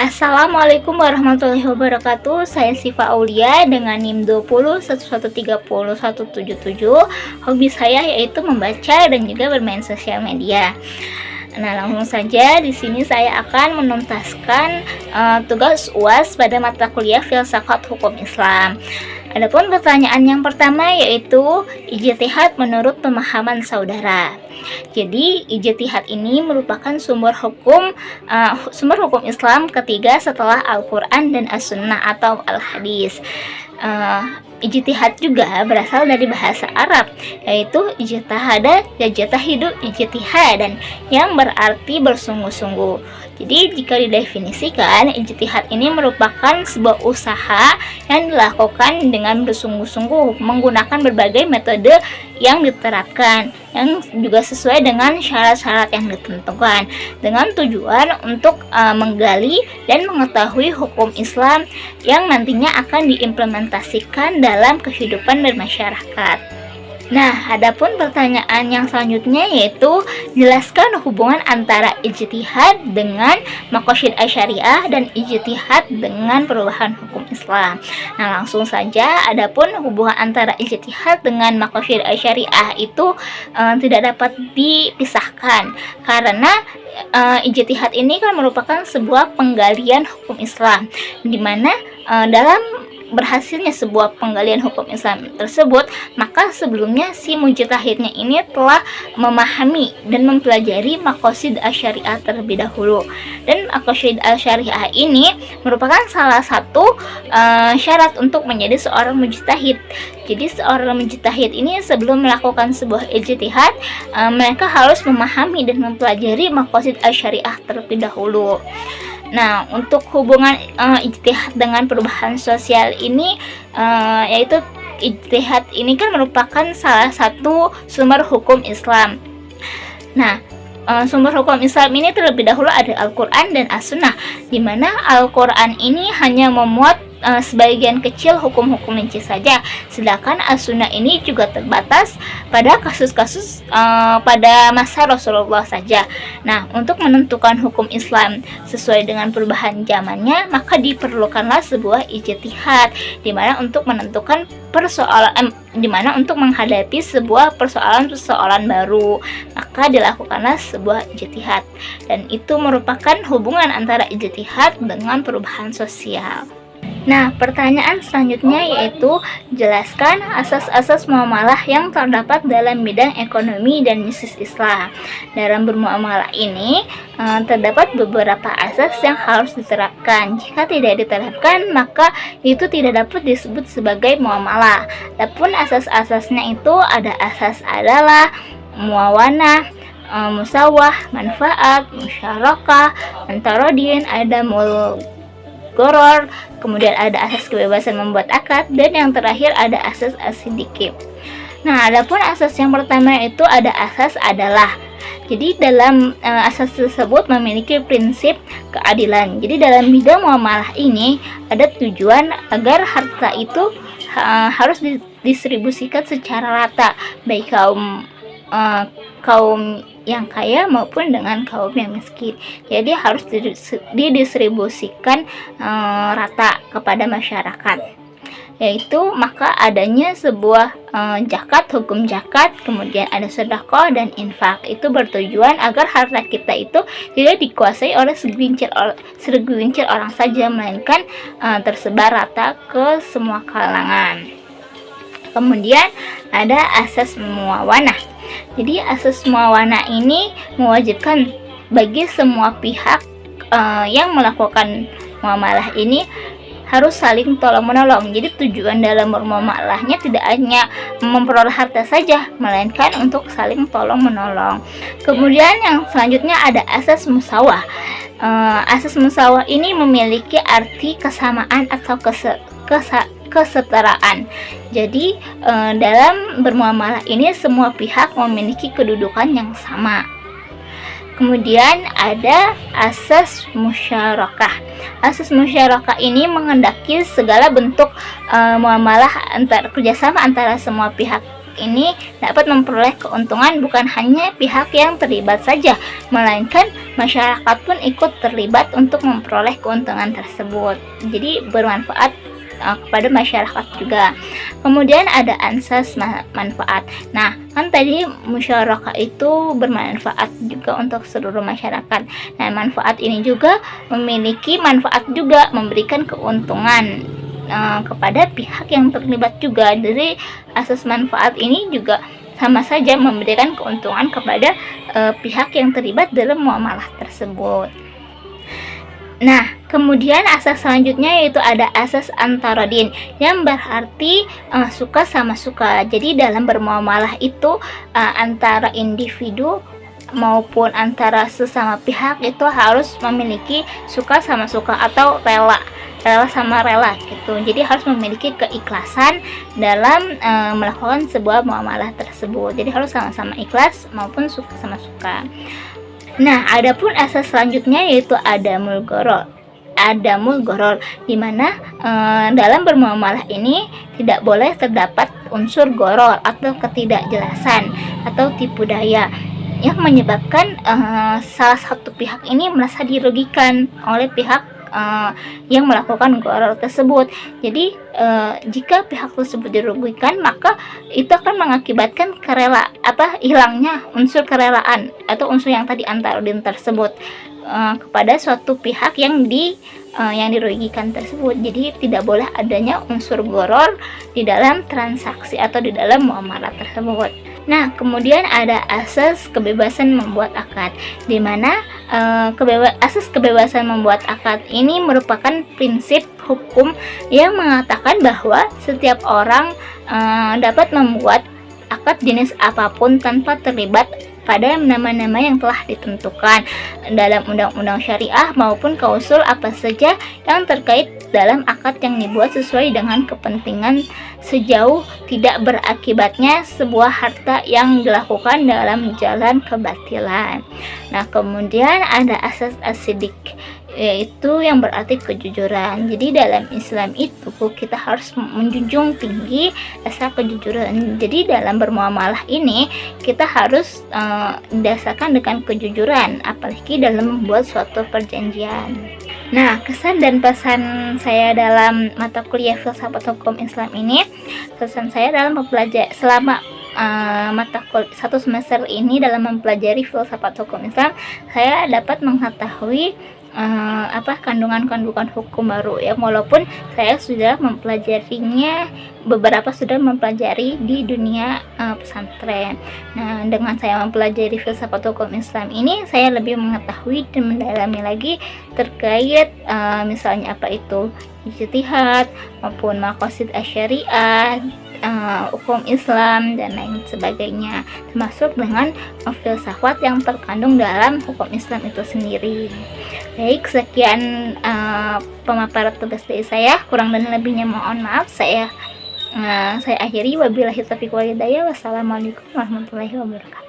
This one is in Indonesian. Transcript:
Assalamualaikum warahmatullahi wabarakatuh. Saya Sifa Aulia dengan NIM 2011130177. Hobi saya yaitu membaca dan juga bermain sosial media. Nah, langsung saja di sini saya akan menuntaskan tugas UAS pada mata kuliah Filsafat Hukum Islam. Adapun pertanyaan yang pertama yaitu ijtihad menurut pemahaman saudara. Jadi ijtihad ini merupakan sumber hukum Islam ketiga setelah Al-Quran dan As-Sunnah atau Al-Hadis. Ijtihad juga berasal dari bahasa Arab, yaitu ijtahada yajtahidu ijtihadan, yang berarti bersungguh-sungguh. Jadi jika didefinisikan, ijtihad ini merupakan sebuah usaha yang dilakukan dengan bersungguh-sungguh menggunakan berbagai metode yang diterapkan, yang juga sesuai dengan syarat-syarat yang ditentukan, dengan tujuan untuk menggali dan mengetahui hukum Islam yang nantinya akan diimplementasikan dalam kehidupan bermasyarakat. Nah, adapun pertanyaan yang selanjutnya yaitu jelaskan hubungan antara ijtihad dengan maqasid asyariah dan ijtihad dengan perubahan hukum Islam. Nah, langsung saja, adapun hubungan antara ijtihad dengan maqasid asyariah itu tidak dapat dipisahkan karena ijtihad ini kan merupakan sebuah penggalian hukum Islam, di mana dalam berhasilnya sebuah penggalian hukum Islam tersebut, maka sebelumnya si mujtahidnya ini telah memahami dan mempelajari maqasid asyariah terlebih dahulu. Dan maqasid asyariah ini merupakan salah satu syarat untuk menjadi seorang mujtahid. Jadi seorang mujtahid ini sebelum melakukan sebuah ijtihad, mereka harus memahami dan mempelajari maqasid asyariah terlebih dahulu. Nah, untuk hubungan ijtihad dengan perubahan sosial ini, yaitu ijtihad ini kan merupakan salah satu sumber hukum Islam. Nah, sumber hukum Islam ini terlebih dahulu ada Al-Quran dan As-Sunnah, di mana Al-Quran ini hanya memuat sebagian kecil hukum-hukum rinci saja, sedangkan As-Sunnah ini juga terbatas pada kasus-kasus pada masa Rasulullah saja. Nah, untuk menentukan hukum Islam sesuai dengan perubahan zamannya, maka diperlukanlah sebuah ijtihad, di mana untuk menentukan untuk menghadapi sebuah persoalan baru, maka dilakukanlah sebuah ijtihad, dan itu merupakan hubungan antara ijtihad dengan perubahan sosial. Nah, pertanyaan selanjutnya yaitu jelaskan asas-asas muamalah yang terdapat dalam bidang ekonomi dan bisnis Islam. Dalam bermuamalah ini terdapat beberapa asas yang harus diterapkan. Jika tidak diterapkan, maka itu tidak dapat disebut sebagai muamalah. Adapun asas-asasnya itu ada asas adalah muawanah, musawah, manfaat, musyarakah, antarodin, ada goror, kemudian ada asas kebebasan membuat akad, dan yang terakhir ada asas as-siddiqi. Nah, adapun asas yang pertama itu ada asas adalah. Jadi dalam asas tersebut memiliki prinsip keadilan. Jadi dalam bidang muamalah ini ada tujuan agar harta itu harus didistribusikan secara rata, baik kaum yang kaya maupun dengan kaum yang miskin. Jadi harus didistribusikan rata kepada masyarakat. Yaitu maka adanya sebuah zakat, hukum zakat, kemudian ada sedekah dan infak. Itu bertujuan agar harta kita itu tidak dikuasai oleh segelintir orang saja, melainkan tersebar rata ke semua kalangan. Kemudian ada asas muawanah. Jadi asas muawanah ini mewajibkan bagi semua pihak yang melakukan muamalah ini harus saling tolong-menolong. Jadi tujuan dalam bermuamalahnya tidak hanya memperoleh harta saja, melainkan untuk saling tolong-menolong. Kemudian yang selanjutnya ada asas musawah. Asas musawah ini memiliki arti kesamaan atau kesetaraan. Jadi dalam bermuamalah ini semua pihak memiliki kedudukan yang sama. Kemudian ada asas musyarakah. Asas musyarakah ini menghendaki segala bentuk muamalah kerjasama antara semua pihak ini dapat memperoleh keuntungan bukan hanya pihak yang terlibat saja, melainkan masyarakat pun ikut terlibat untuk memperoleh keuntungan tersebut. Jadi bermanfaat kepada masyarakat juga. Kemudian ada asas manfaat. Nah, kan tadi musyarakah itu bermanfaat juga untuk seluruh masyarakat. Nah, manfaat ini juga memiliki manfaat juga, memberikan keuntungan kepada pihak yang terlibat juga. Dari asas manfaat ini juga sama saja memberikan keuntungan kepada pihak yang terlibat dalam muamalah tersebut. Nah, kemudian asas selanjutnya yaitu ada asas antarodin yang berarti suka sama suka. Jadi dalam bermuamalah itu antara individu maupun antara sesama pihak itu harus memiliki suka sama suka atau rela sama rela gitu. Jadi harus memiliki keikhlasan dalam melakukan sebuah muamalah tersebut. Jadi harus sama-sama ikhlas maupun suka sama suka. Nah, adapun asas selanjutnya yaitu adamul gharar, di mana dalam bermuamalah ini tidak boleh terdapat unsur gharar atau ketidakjelasan atau tipu daya yang menyebabkan salah satu pihak ini merasa dirugikan oleh pihak yang melakukan gharar tersebut. Jadi jika pihak tersebut dirugikan, maka itu akan mengakibatkan hilangnya unsur kerelaan atau unsur yang tadi antarodin tersebut kepada suatu pihak yang dirugikan tersebut. Jadi tidak boleh adanya unsur gharar di dalam transaksi atau di dalam muamalah tersebut. Nah, kemudian ada asas kebebasan membuat akad, di mana asas kebebasan membuat akad ini merupakan prinsip hukum yang mengatakan bahwa setiap orang dapat membuat akad jenis apapun tanpa terlibat pada nama-nama yang telah ditentukan dalam undang-undang syariah maupun klausul apa saja yang terkait dalam akad yang dibuat sesuai dengan kepentingan sejauh tidak berakibatnya sebuah harta yang dilakukan dalam jalan kebatilan. Nah, kemudian ada asas asidik, yaitu yang berarti kejujuran. Jadi dalam Islam itu kita harus menjunjung tinggi asas kejujuran. Jadi dalam bermuamalah ini kita harus didasarkan dengan kejujuran, apalagi dalam membuat suatu perjanjian. Nah, kesan dan pesan saya dalam mata kuliah filsafat hukum Islam ini, kesan saya dalam selama mata kuliah 1 semester ini dalam mempelajari filsafat hukum Islam, saya dapat mengetahui kandungan-kandungan hukum baru ya, walaupun saya sudah mempelajarinya, beberapa sudah mempelajari di dunia pesantren. Nah, dengan saya mempelajari filsafat hukum Islam ini, saya lebih mengetahui dan mendalami lagi terkait misalnya apa itu ijtihad maupun maqasid asy-syariah, hukum Islam dan lain sebagainya, termasuk dengan filsafat yang terkandung dalam hukum Islam itu sendiri. Baik, sekian pemaparan tugas dari saya, kurang dan lebihnya mohon maaf. Saya akhiri, wabillahi taufiq wal hidayah. Wassalamualaikum warahmatullahi wabarakatuh.